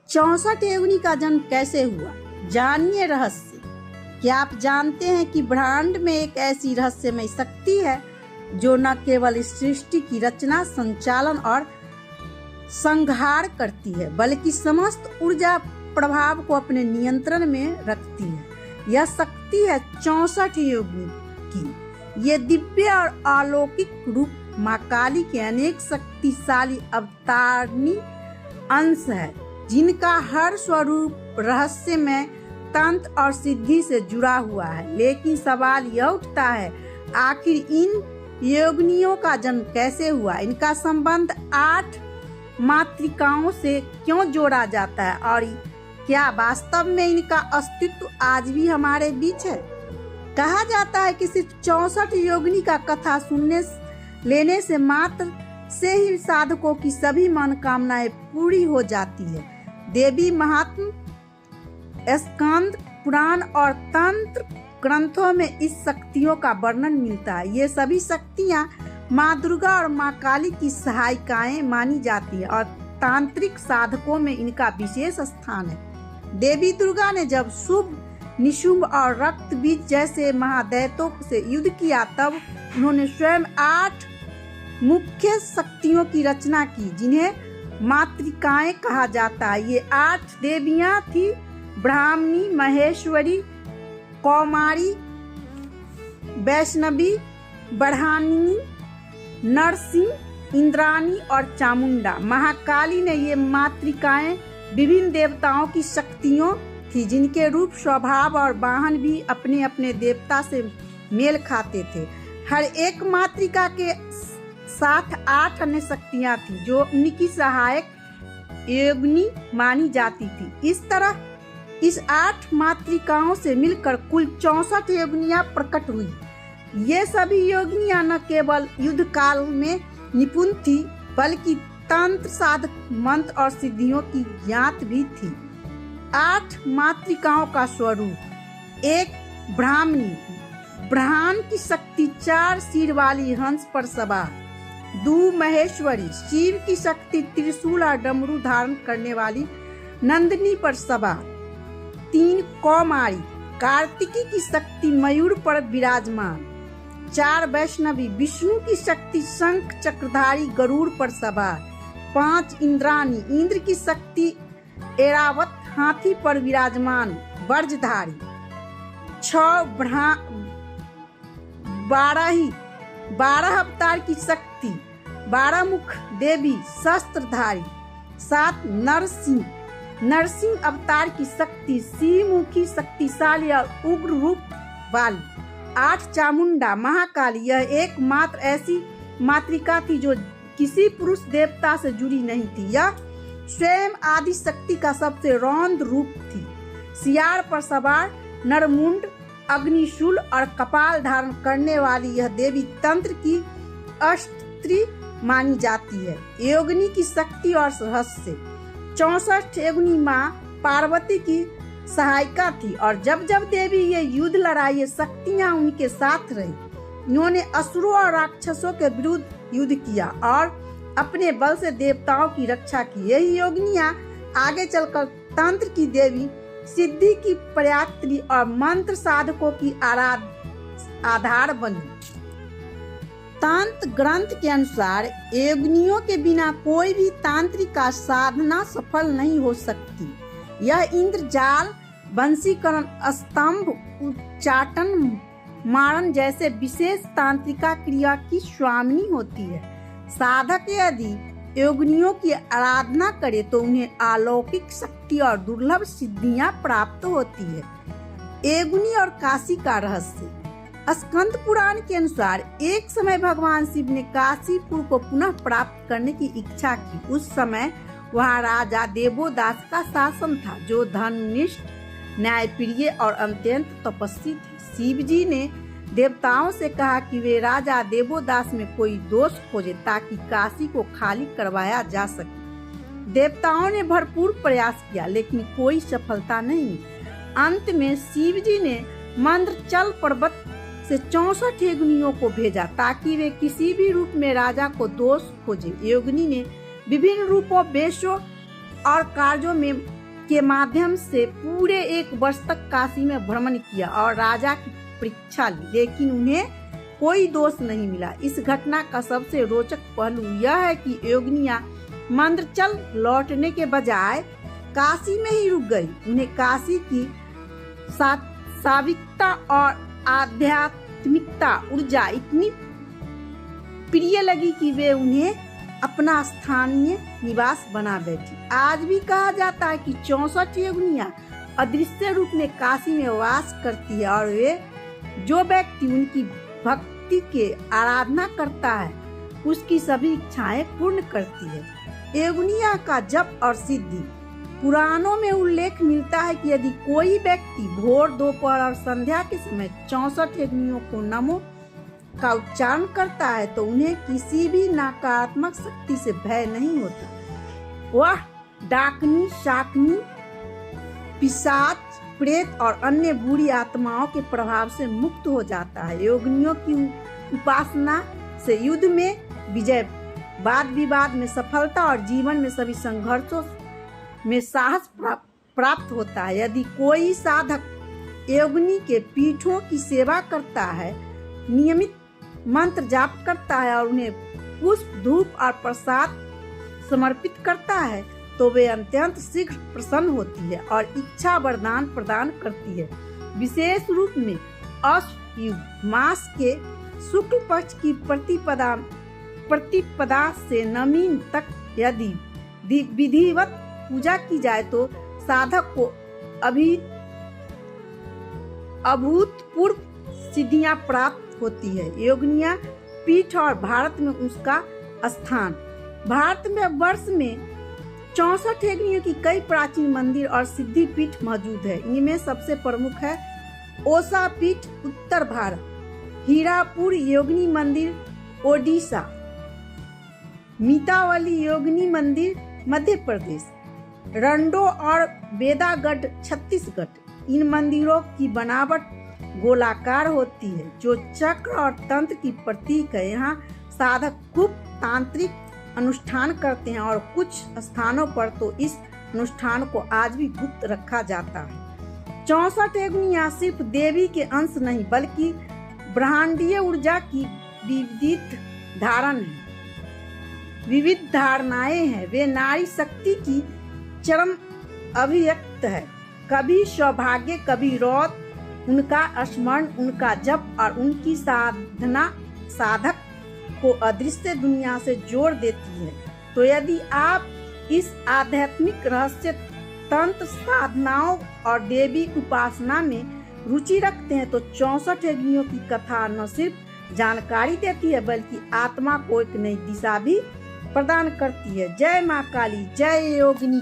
64 योगिनी का जन्म कैसे हुआ, जानिए रहस्य। क्या आप जानते हैं कि ब्रह्मांड में एक ऐसी रहस्यमय शक्ति है जो न केवल इस सृष्टि की रचना, संचालन और संहार करती है, बल्कि समस्त ऊर्जा प्रभाव को अपने नियंत्रण में रखती है। यह शक्ति है 64 योगिनी की। ये दिव्य और अलौकिक रूप माँ काली के अनेक शक्तिशाली अवतारणी अंश है, जिनका हर स्वरूप रहस्य में तंत्र और सिद्धि से जुड़ा हुआ है। लेकिन सवाल यह उठता है, आखिर इन योगिनियों का जन्म कैसे हुआ? इनका संबंध 8 मातृकाओं से क्यों जोड़ा जाता है और क्या वास्तव में इनका अस्तित्व आज भी हमारे बीच है? कहा जाता है कि सिर्फ 64 योगिनी का कथा सुनने लेने से मात्र से ही साधकों की सभी मनोकामनाएं पूरी हो जाती है। देवी महात्म्य, स्कंद पुराण और तंत्र ग्रंथों में इस शक्तियों का वर्णन मिलता है। ये सभी शक्तियां माँ दुर्गा और माँ काली की सहायिकाएं मानी जाती है और तांत्रिक साधकों में इनका विशेष स्थान है। देवी दुर्गा ने जब शुभ, निशुंभ और रक्त बीज जैसे महादैत्यों से युद्ध किया, तब उन्होंने स्वयं 8 मुख्य शक्तियों की रचना की, जिन्हें मातृकाएं कहा जाता है। ये 8 देवियां थी: ब्राह्मणी, महेश्वरी, कौमारी, वैष्णवी, बढ़ानी, नरसिंह, इंद्राणी और चामुंडा। महाकाली ने ये मातृकाएं विभिन्न देवताओं की शक्तियों थी, जिनके रूप, स्वभाव और वाहन भी अपने अपने देवता से मेल खाते थे। हर एक मातृका के साथ 8 अन्य शक्तियां थी जो उनकी सहायक योगिनी मानी जाती थी। इस तरह इस 8 मातृकाओं से मिलकर कुल 64 योगिनियां प्रकट हुई। ये सभी योगिनियां न केवल युद्ध काल में निपुण थी, बल्कि तंत्र, साधक, मंत्र और सिद्धियों की ज्ञात भी थी। 8 मातृकाओं का स्वरूप: 1 ब्राह्मणी, ब्रह्मांड की शक्ति, 4 सिर वाली हंस पर सवार। 2 महेश्वरी, शिव की शक्ति, त्रिशूल और डमरू धारण करने वाली नंदिनी पर सवार। 3 कौमारी, कार्तिकी की शक्ति, मयूर पर विराजमान। 4 वैष्णवी, विष्णु की शक्ति, शंख चक्रधारी गरुड़ पर सवार। 5 इंद्राणी, इंद्र की शक्ति, ऐरावत हाथी पर विराजमान वज्रधारी। 6 12 अवतार की शक्ति, 12 मुख देवी शस्त्रधारी। 7 नरसिंह अवतार की शक्ति, सिंहमुखी, शक्तिशाली और उग्र रूप वाली। 8 चामुंडा, महाकाली, यह एकमात्र ऐसी मातृका थी जो किसी पुरुष देवता से जुड़ी नहीं थी। यह स्वयं आदि शक्ति का सबसे रौद्र रूप थी। सियार पर सवार, नरमुंड, अग्निशूल और कपाल धारण करने वाली यह देवी तंत्र की अस्त्री मानी जाती है। योगिनी की शक्ति और रहस्य: 64 योगिनी माँ पार्वती की सहायिका थी और जब जब देवी ये युद्ध लड़ाई, ये शक्तियाँ उनके साथ रही। इन्होंने असुरों और राक्षसों के विरुद्ध युद्ध किया और अपने बल से देवताओं की रक्षा की। यही योगिनियाँ आगे चलकर तंत्र की देवी, सिद्धि की प्रयात्री और मंत्र साधकों की आधार बनी। तंत्र ग्रंथ के अनुसार योगिनियों के बिना कोई भी तांत्रिक का साधना सफल नहीं हो सकती। यह इंद्रजाल, वंशीकरण, स्तंभ, उच्चाटन, मारण जैसे विशेष तांत्रिका क्रिया की स्वामिनी होती है। साधक यदि योगिनियों की आराधना करे तो उन्हें अलौकिक शक्ति और दुर्लभ सिद्धियां प्राप्त होती है। योगिनी और काशी का रहस्य: स्कंद पुराण के अनुसार एक समय भगवान शिव ने काशीपुर को पुनः प्राप्त करने की इच्छा की। उस समय वहाँ राजा देवोदास का शासन था, जो धर्मनिष्ठ, न्यायप्रिय और अत्यंत तपस्वी थे। शिव जी ने देवताओं से कहा कि वे राजा देवोदास में कोई दोष खोजे ताकि काशी को खाली करवाया जा सके। देवताओं ने भरपूर प्रयास किया, लेकिन कोई सफलता नहीं। अंत में शिव जी ने मंद्रचल पर्वत से 64 योगिनियों को भेजा ताकि वे किसी भी रूप में राजा को दोष खोजे। योगिनी ने विभिन्न रूपों, वेशों और कार्यों में के माध्यम से पूरे 1 वर्ष तक काशी में भ्रमण किया और राजा की परीक्षा ली, लेकिन उन्हें कोई दोष नहीं मिला। इस घटना का सबसे रोचक पहलू यह है कि योगिनियां मंद्रचल लौटने के बजाय काशी में ही रुक गई। उन्हें काशी की सात्विकता और आध्यात्मिकता ऊर्जा इतनी प्रिय लगी कि वे उन्हें अपना स्थानीय निवास बना बैठी। आज भी कहा जाता है कि 64 योगिनियां अदृश्य रूप में काशी में वास करती है और वे जो व्यक्ति उनकी भक्ति के आराधना करता है उसकी सभी इच्छाएं पूर्ण करती है। योगिनियां का जप और सिद्धि। पुराणों में उल्लेख मिलता है कि यदि कोई व्यक्ति भोर, दोपहर और संध्या के समय 64 योगिनियों को नमो का उच्चारण करता है तो उन्हें किसी भी नकारात्मक शक्ति से भय नहीं होता। वह डाकनी, शाकनी, पिशाच, प्रेत और अन्य बुरी आत्माओं के प्रभाव से मुक्त हो जाता है। योगिनियों की उपासना से युद्ध में विजय, वाद विवाद में सफलता और जीवन में सभी संघर्षों में साहस प्राप्त होता है। यदि कोई साधक योगिनी के पीठों की सेवा करता है, नियमित मंत्र जाप करता है और उन्हें पुष्प, धूप और प्रसाद समर्पित करता है तो वे अत्यंत शीघ्र प्रसन्न होती है और इच्छा वरदान प्रदान करती है। विशेष रूप में अश्व युग मास के शुक्ल पक्ष की प्रतिपदा से नवमी तक यदि विधिवत पूजा की जाए तो साधक को अभूतपूर्व सिद्धियां प्राप्त होती है। योगिनियां पीठ और भारत में उसका स्थान। भारत में वर्ष में 64 योगिनियों की कई प्राचीन मंदिर और सिद्धि पीठ मौजूद है। इनमें सबसे प्रमुख है ओसा पीठ उत्तर भारत, हीरापुर योगिनी मंदिर ओडिशा, मीतावली योगिनी मंदिर मध्य प्रदेश, रंडो और बेदागढ़ छत्तीसगढ़। इन मंदिरों की बनावट गोलाकार होती है जो चक्र और तंत्र की प्रतीक है। यहाँ साधक खूब तांत्रिक अनुष्ठान करते हैं और कुछ स्थानों पर तो इस अनुष्ठान को आज भी गुप्त रखा जाता है। 64 योगिनियां सिर्फ देवी के अंश नहीं बल्कि ब्रह्मांडीय ऊर्जा की विविध धारणाएं हैं। वे नारी शक्ति की चरम अभिव्यक्त है। कभी सौभाग्य, कभी रौद। उनका स्मरण, उनका जप और उनकी साधना साधक को अदृश्य दुनिया से जोड़ देती है। तो यदि आप इस आध्यात्मिक रहस्य, तंत्र साधनाओं और देवी उपासना में रुचि रखते हैं तो 64 योगिनियों की कथा न सिर्फ जानकारी देती है बल्कि आत्मा को एक नई दिशा भी प्रदान करती है। जय माँ काली, जय योगिनी।